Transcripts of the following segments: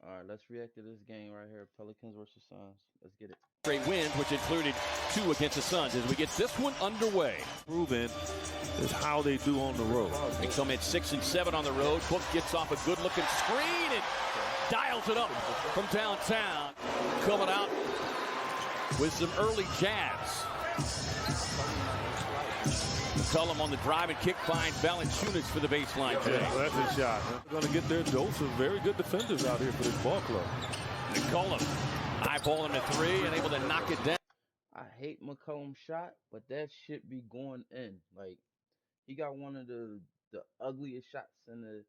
All right, let's react to this game right here. Pelicans versus Suns. Let's get it. Straight wins, which included 2 against the Suns as we get this one underway. Proven is how they do on the road. They come in 6 and 7 on the road. Book gets off a good-looking screen and dials it up from downtown. Coming out with some early jabs. McCollum on the drive and kick finds Valanciunas for the baseline today. Yeah, that's a shot. They're going to get their dose of very good defenders out here for this ball club. McCollum eyeballing the 3 and able to knock it down. I hate McCollum's shot, but that shit be going in. Like, he got one of the ugliest shots in the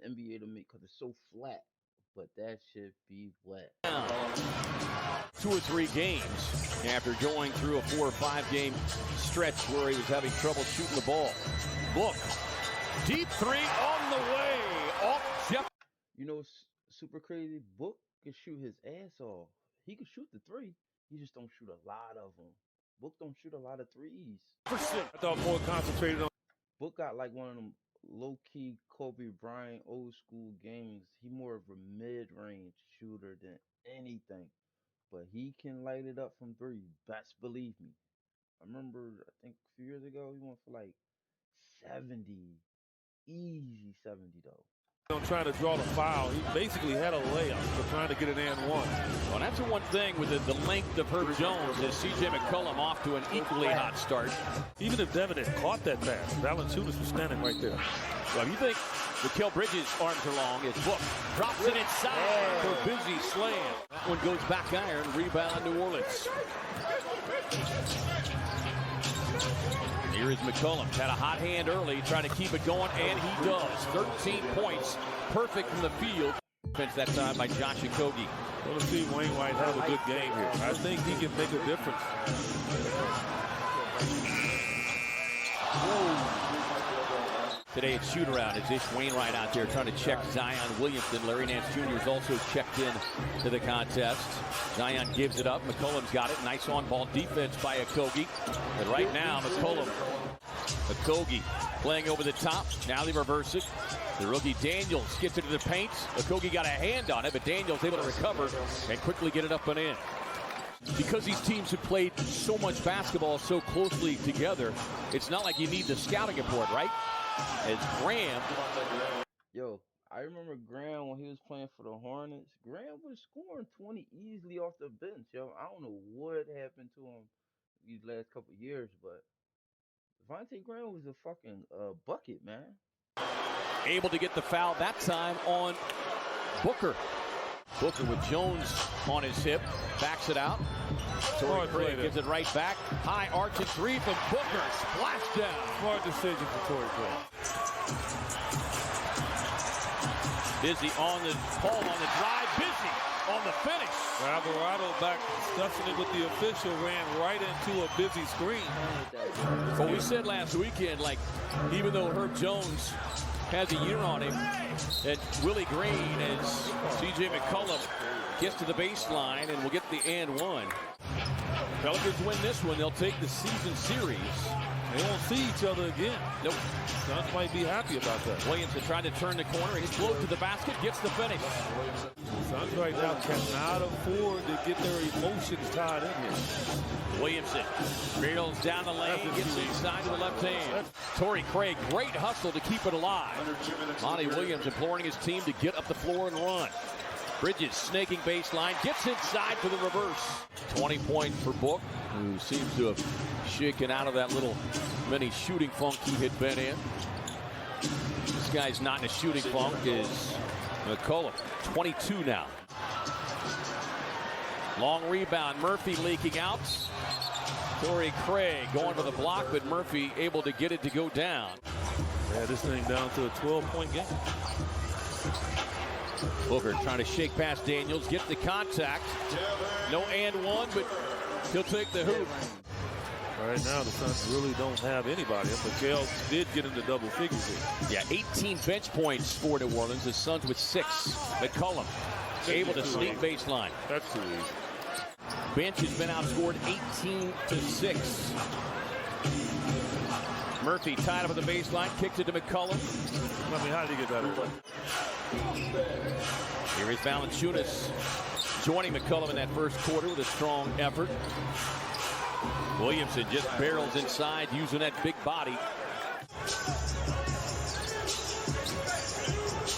NBA to make because it's so flat. But that shit be wet. 2 or 3 games after going through a 4 or 5 game stretch where he was having trouble shooting the ball. Book, deep 3 on the way. Off Jeff. You know, super crazy. Book can shoot his ass off. He can shoot the 3. He just don't shoot a lot of them. Book don't shoot a lot of 3s. I thought more concentrated on. Book got like one of them low-key Kobe Bryant old school games. He more of a mid-range shooter than anything. But he can light it up from 3. Best believe me. I remember, I think a few years ago, he went for like 70. Easy 70 though. Trying to draw the foul. He basically had a layup, but trying to get an and one. Well, that's the one thing with the length of Herb Jones is C.J. McCollum off to an equally hot start. Even if Devin had caught that pass, Valanciunas was standing right there. Well, you think Mikal Bridges' arms are long. It's Book. Drops it inside for busy slam. That one goes back iron. Rebound New Orleans. Here is McCollum. Had a hot hand early, trying to keep it going, and he does. 13 points. Perfect from the field. Defense that time by Josh Okogie. Well, let's see Wayne White have a good game here. I think he can make a difference. Today it's shoot-around as Ish Wainwright out there trying to check Zion Williamson. Larry Nance Jr. is also checked in to the contest. Zion gives it up. McCollum's got it. Nice on-ball defense by Okogie. But right now, Okogie playing over the top. Now they reverse it. The rookie Daniels gets it to the paint. Okogie got a hand on it, but Daniels able to recover and quickly get it up and in. Because these teams have played so much basketball so closely together, it's not like you need the scouting report, right? As Graham. Yo, I remember Graham when he was playing for the Hornets. Graham was scoring 20 easily off the bench, yo. I don't know what happened to him these last couple of years, but Devontae Graham was a fucking bucket, man. Able to get the foul that time on Booker. Booker with Jones on his hip, backs it out. Torrey Craig gives it right back. High arching 3 from Booker. Splash down. Smart decision for Torrey Craig. Busy on the Paul on the drive. Busy on the finish. Alvarado back discussing it with the official, ran right into a busy screen. Well, we said last weekend, like, even though Herb Jones has a year on him, that Willie Green as C.J. McCollum gets to the baseline and will get the and one. Pelicans win this one, they'll take the season series. They won't see each other again. Nope. Suns might be happy about that. Williamson trying to turn the corner. He's float to the basket, gets the finish. Suns right now cannot afford to get their emotions tied in here. Williamson drills down the lane, gets inside to the left hand. Torrey Craig, great hustle to keep it alive. Monty Williams imploring his team to get up the floor and run. Bridges snaking baseline, gets inside for the reverse. 20 points for Book, who seems to have shaken out of that little mini shooting funk he had been in. This guy's not in a shooting funk is McCollum, 22 now. Long rebound, Murphy leaking out. Torrey Craig going for the block, but Murphy able to get it to go down. Yeah, this thing down to a 12-point game. Booker trying to shake past Daniels, gets the contact. No and one, but he'll take the hoop. Right now, the Suns really don't have anybody. Mikal did get into double figures here. Yeah, 18 bench points for New Orleans. The Suns with 6. McCollum able to sneak baseline. That's too easy. Bench has been outscored 18-6. Murphy tied up at the baseline, kicks it to McCollum. I mean, how did he get that? Here is Valanciunas joining McCollum in that first quarter with a strong effort. Williamson just barrels inside using that big body.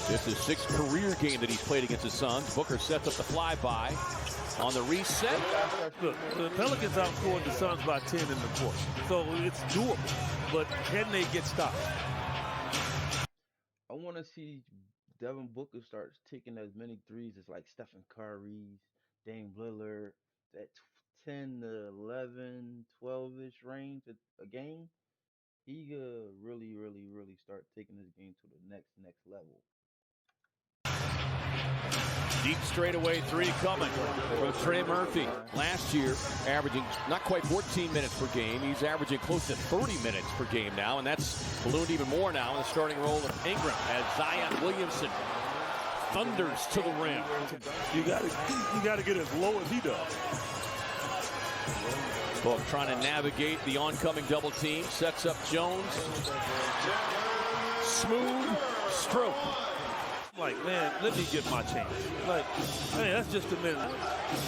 This is 6th career game that he's played against the Suns. Booker sets up the flyby on the reset. Look, the Pelicans outscored the Suns by 10 in the fourth, so it's doable. But can they get stopped? I want to see Devin Booker start taking as many threes as like Stephen Curry's, Dame Lillard, that 10 to 11, 12-ish range a game. He could really start taking this game to the next level. Deep straightaway three coming from Trey Murphy. Last year, averaging not quite 14 minutes per game. He's averaging close to 30 minutes per game now, and that's ballooned even more now in the starting role of Ingram as Zion Williamson thunders to the rim. You got to get as low as he does. Book trying to navigate the oncoming double team. Sets up Jones. Smooth stroke. Like, man, let me get my chance. Like, hey, that's just a minute.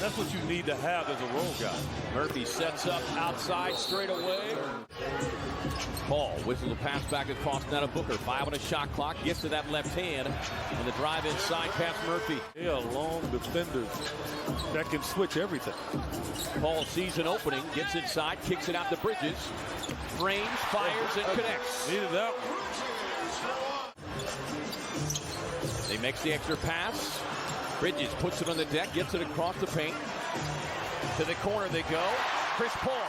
That's what you need to have as a role guy. Murphy sets up outside straight away. Paul whistles a pass back across net of Booker. 5 on a shot clock. Gets to that left hand. And the drive inside past Murphy. They are long defenders that can switch everything. Paul sees an opening. Gets inside. Kicks it out to Bridges. Frames, fires, and connects. Needed that one. They makes the extra pass. Bridges puts it on the deck, gets it across the paint. To the corner they go. Chris Paul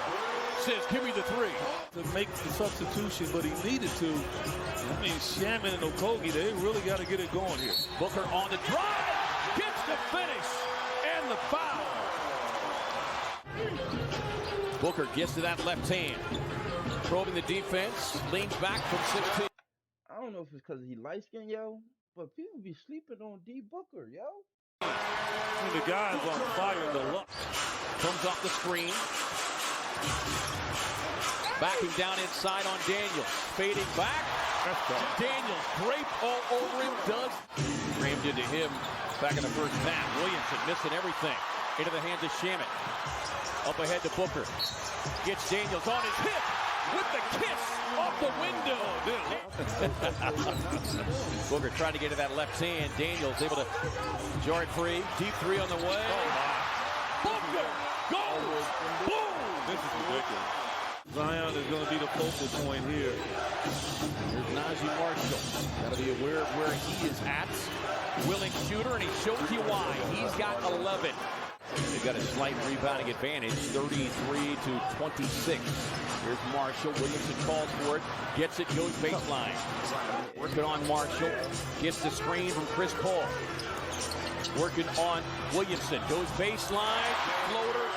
says, give me the three. To make the substitution, but he needed to. I mean, Shaman and Okogie, they really got to get it going here. Booker on the drive, gets the finish, and the foul. Booker gets to that left hand. Probing the defense, leans back from 16. I don't know if it's because he light-skinned, yo, but people be sleeping on D. Booker, yo. And the guy's on fire in the luck. Comes off the screen. Backing down inside on Daniels. Fading back. Daniels draped all over him. Does. Rammed into him back in the first half. Williamson missing everything. Into the hands of Shamet. Up ahead to Booker. Gets Daniels on his hip. With the kiss off the window. Booker trying to get to that left hand. Daniels able to jar it free. Deep three on the way. Booker goes. Boom. This is ridiculous. Zion is going to be the focal point here. Here's Najee Marshall. Got to be aware of where he is at. Willing shooter, and he shows you why. He's got 11. They've got a slight rebounding advantage, 33 to 26. Here's Marshall. Williamson calls for it. Gets it, goes baseline. Working on Marshall. Gets the screen from Chris Paul. Working on Williamson. Goes baseline. Floater.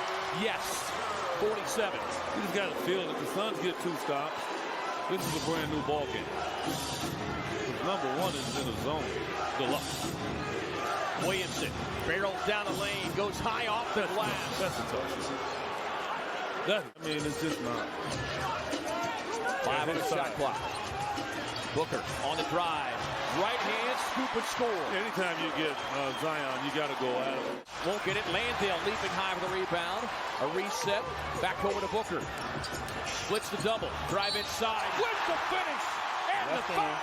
Yes. 47. You just got to feel that the Suns get 2 stops. This is a brand new ball game. Number 1 is in the zone. Good luck. Williamson barrels down the lane, goes high off the glass. That's a tough shot. I mean, it's just not. 5 on the shot clock. Booker on the drive. Right hand, scoop and score. Anytime you get Zion, you got to go at him. Won't get it. Landale leaping high for the rebound. A reset. Back over to Booker. Splits the double. Drive inside. With the finish. And the foul.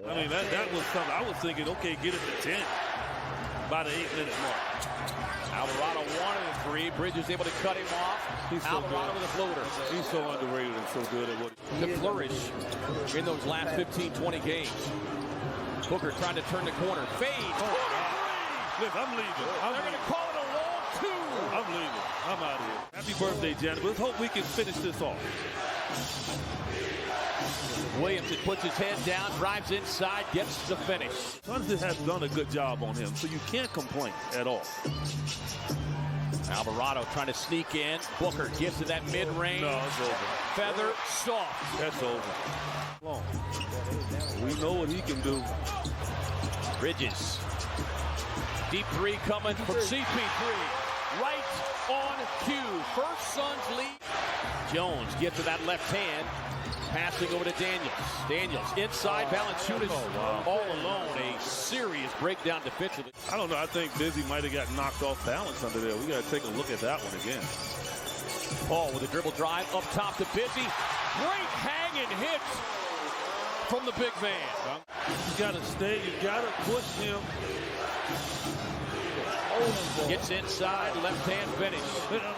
I mean, that was something. I was thinking, okay, get it to 10 by the 8-minute mark. Alvarado wanted a three. Bridges able to cut him off. He's so Alvarado good. with a floater. He's so underrated and so good at what To flourish in those last 15, 20 games. Booker trying to turn the corner. Fades. Look, I'm leaving. They're going to call it a long 2. I'm leaving. I'm out of here. Happy birthday, Janet. Let's hope we can finish this off. Williamson puts his head down, drives inside, gets the finish. Suns has done a good job on him, so you can't complain at all. Alvarado trying to sneak in. Booker gets to that mid-range. No, it's over. Feather soft. That's over. Long. We know what he can do. Bridges. Deep three coming from CP3. Right on cue. First Suns lead. Jones gets to that left hand. passing over to Daniels. Daniels inside, Valanciunas all alone. A serious breakdown defensively. I don't know. I think Busy might have got knocked off balance under there. We got to take a look at that one again. Paul with a dribble drive up top to Busy. Great hanging hit from the big man. You got to stay. You got to push him. Gets inside, left hand finish.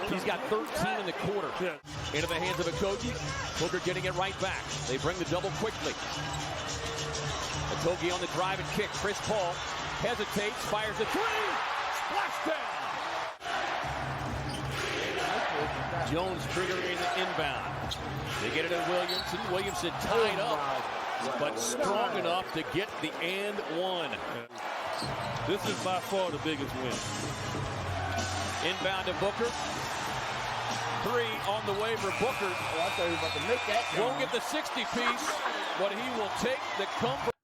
He's got 13 in the quarter. Into the hands of Okogie. Booker getting it right back. They bring the double quickly. Okogie on the drive and kick. Chris Paul hesitates, fires the three. Splashdown. Jones triggering the inbound. They get it to Williamson. Williamson tied up, but strong enough to get the and one. This is by far the biggest win. Inbound to Booker. Three on the way for Booker. Oh, I thought he was about to make that. Won't get the 60 piece, but he will take the comfort.